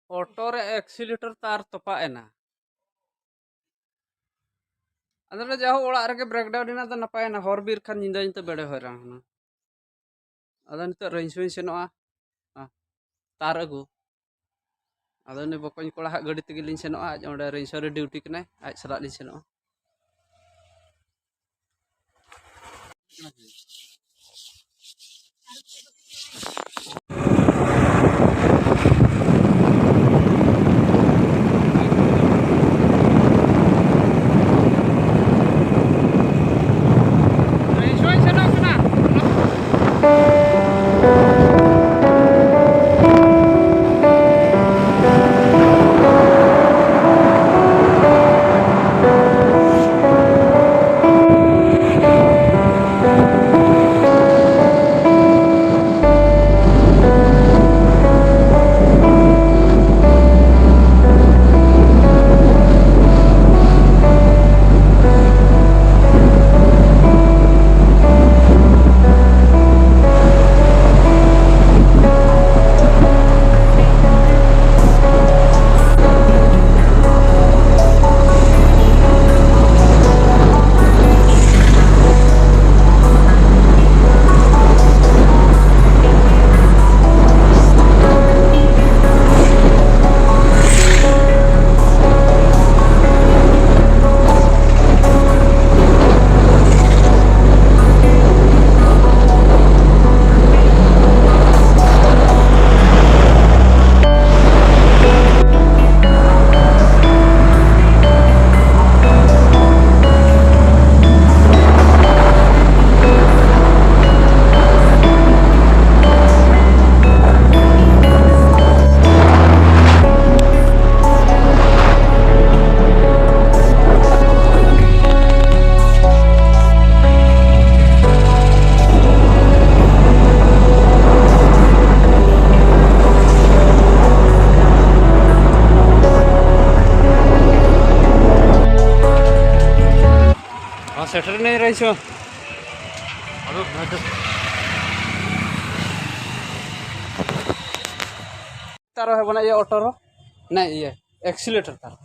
Auto रे accelerator तार तोपा एना अदर जाहो ओड़ा रे ब्रेक डाउन इना नपाय ना हर बीर खान निंदा निते बेड़े हैरान हना अदर निते रेंजवें सेनोआ तार अगु अदर ने बकन कोड़ा हा गाड़ी तेगे लिन सेनोआ आज ओंडे रेंजो रे ड्यूटी कनाय आज सला लिन सेनोआ सेटर नहीं रही छो तारो है बना ये ऑटो रो नहीं ये एक्सीलेटर तार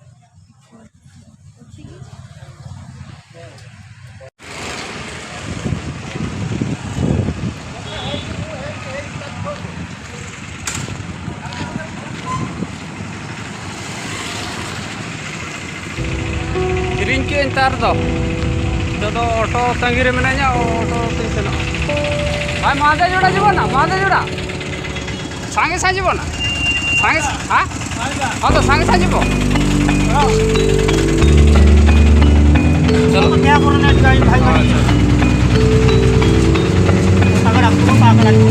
किरिंग के तार दो तो ऑटो तंगी रे मेनाया ऑटो तीन सेनो भाई मादे जोड़ा जीवो ना मादे जोड़ा सांगे सा जीवो ना सांगे हां हां तो सांगे सा जीवो चलो क्या करने गाड़ी भाई अगर आपको पागल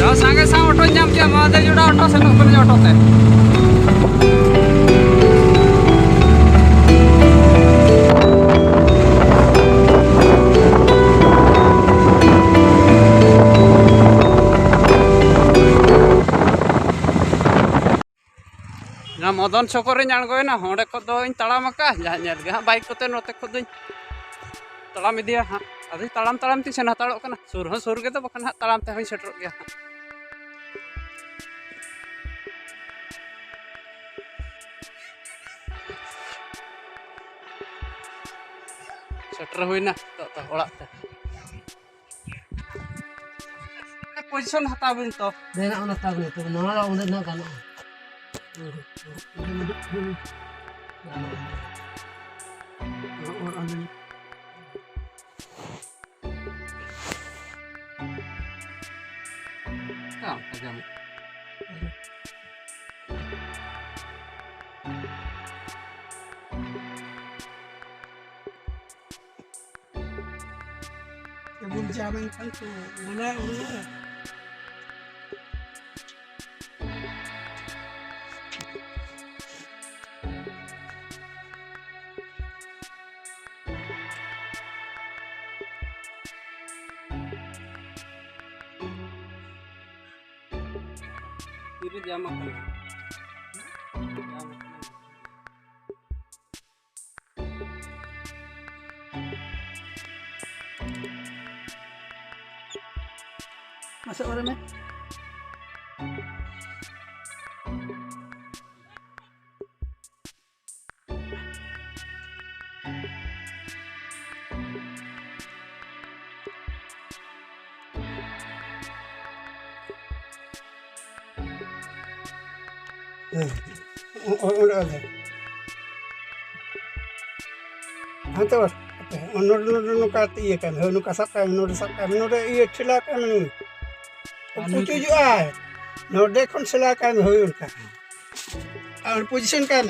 जाओ सांगे सा ऑटो जाम के मादे जोड़ा ऑटो से नौकर ऑटो से ना मदन चकोरे आड़गोना होंडे खो तड़ाम हाँ बाइक कोते नोते खो तड़ाम इदिया हाँ अभी तड़ाम तड़ाम ती सेन हताड़ों सुर हाँ सुर के तो बखान हाँ तड़ाम ते सेटर गया हाँ सेटर हुईना तो ओड़ाते पोजिशन हता बिन तो देना उना ताबे तो नोना उंदे ना गाना जावे कल तो बोला itu jam apa? Masuk orang ni. Udah ada. Hantar. Nol kati iya kan. Nol kasap kan. Nol iya celak kan. Pucu juga. Nol dekon celak kan. Nol kan. Position kan.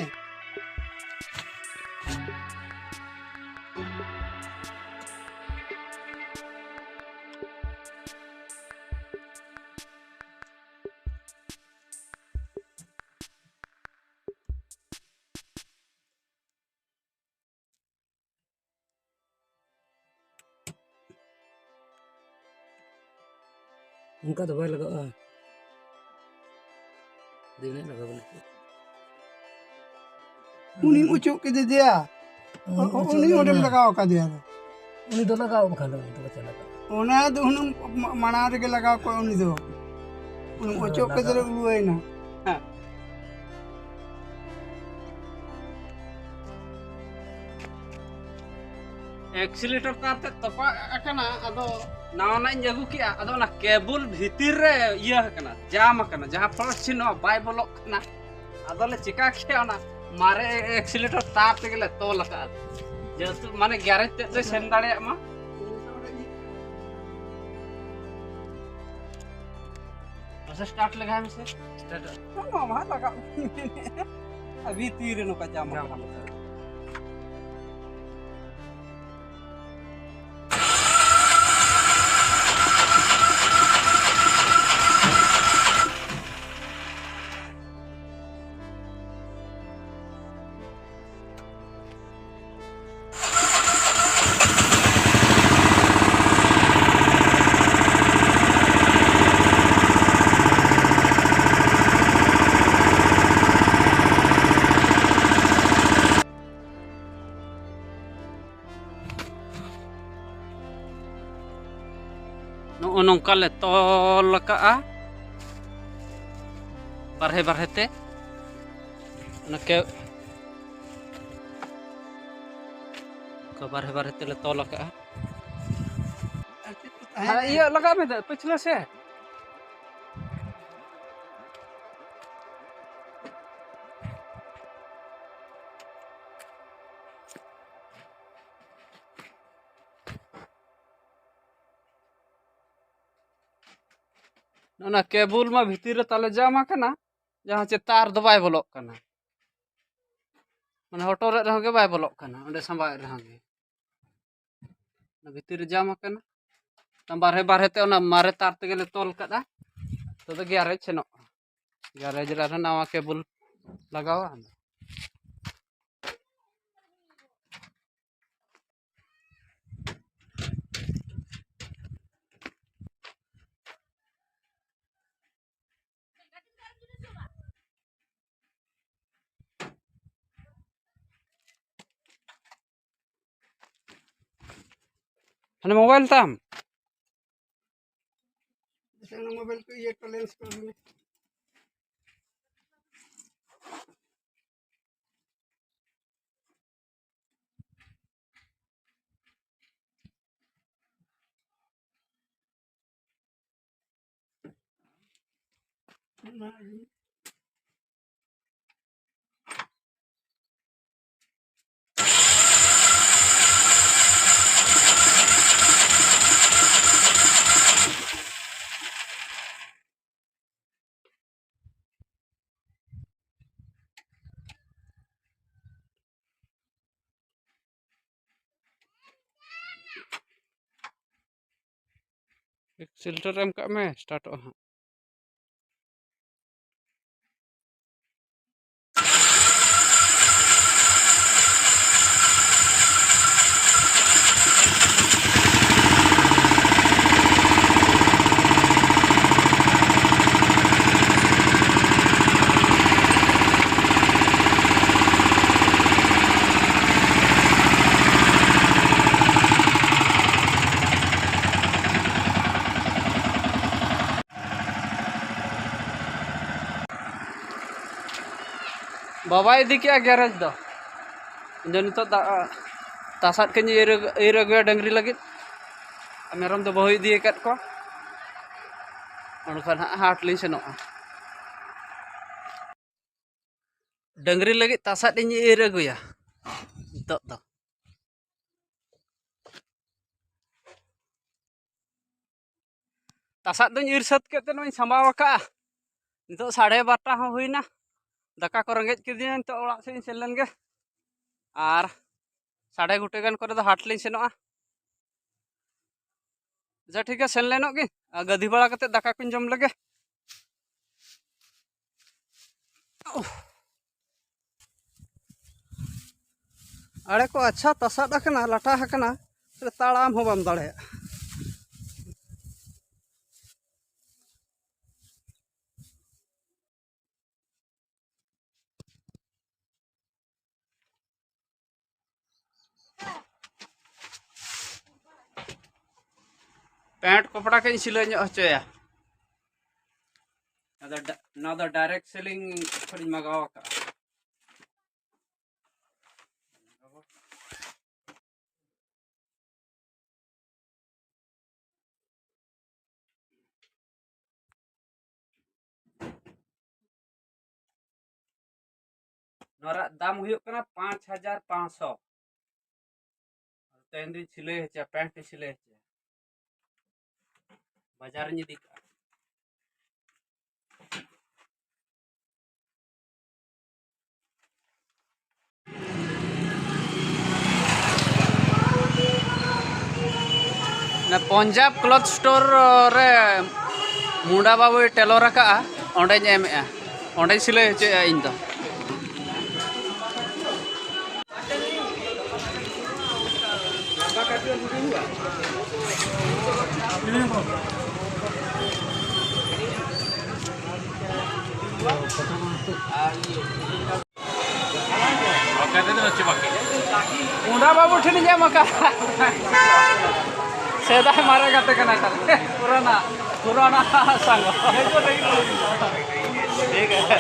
उनका तो भाई लगा देने लगा बोले उन्हीं उचो के दे दिया उन्हीं ओडम लगाओ का दिया उन्हीं तो लगाओ खाना तो बच्चा लगा उन्हें तो उन्हें मना के लगाओ कोई उन्हीं तो उन्हें उचो के दे हुए ना एक्सीलेटर तारते तपा akana ado nawana jagu ki ado na cable bhitir re iya kana jam kana jaha phol chino bai bolok kana ado le chika ke ona mare accelerator तार te gele to laka jetu mane garage te sen dare ma masa start lagaya mase start ma laka abhi tire no ka jam nongka le tol ka barhe te na ke barhe te le tol ka iya लगा में पिछले से ना cable मा भीतर ताले जामा कना जहां चे तार दो बाय बोलक कना माने ऑटो रे रहगे बाय बोलक कना ओंडे संबाय रहगे ना भीतर जामा कना तम बारहे ते ओना मारे तार ते गेले तोल कदा तो ग्यारेज छनो ग्यारेज रे नवा केबल लगावा हने मोबाइल ताम मोबाइल को ये लेंस कर दूंगा एक्सीलेटर एम का में स्टार्ट हो बाबा इदी क्या गैरेज दो जो नित तासाद के ir अगुया डंगरी लगे मेरम दो बहु इदी को हाट ली सेनो डंगरी लगे तासाद ir अगुया नित दो तासाद दो ir सत के नई सामाव का नित 12:30 हुईना दाका को रेंगे किदिया नित ओड़ा से सेन लेन गे और 1:30 गान करे हाट ली सेनो अच्छा ठीक है सेन लेनो गे गधी बड़ा कते दाका को जम लगे अड़े को अच्छा तसाद लाटा ताड़ाम हो बम दाड़े पैंट कपड़ा के सिलाई हचोया डायरेक्ट सेलिंग खड़ी मगावा का नोरा दाम हुयो कना 5500 तेन दिन सिलाई हचा पैंट सिलाई हचा बाजार नी दिखा पंजाब क्लॉथ स्टोर रे मुंडा बाबू टेलर का ओंडे एमेआ ओंडे सिलाई हचोया इन दो मुंडा बाबू ठिन जामका सेदा मारे गाते कना पुराना पुराना संग ठीक है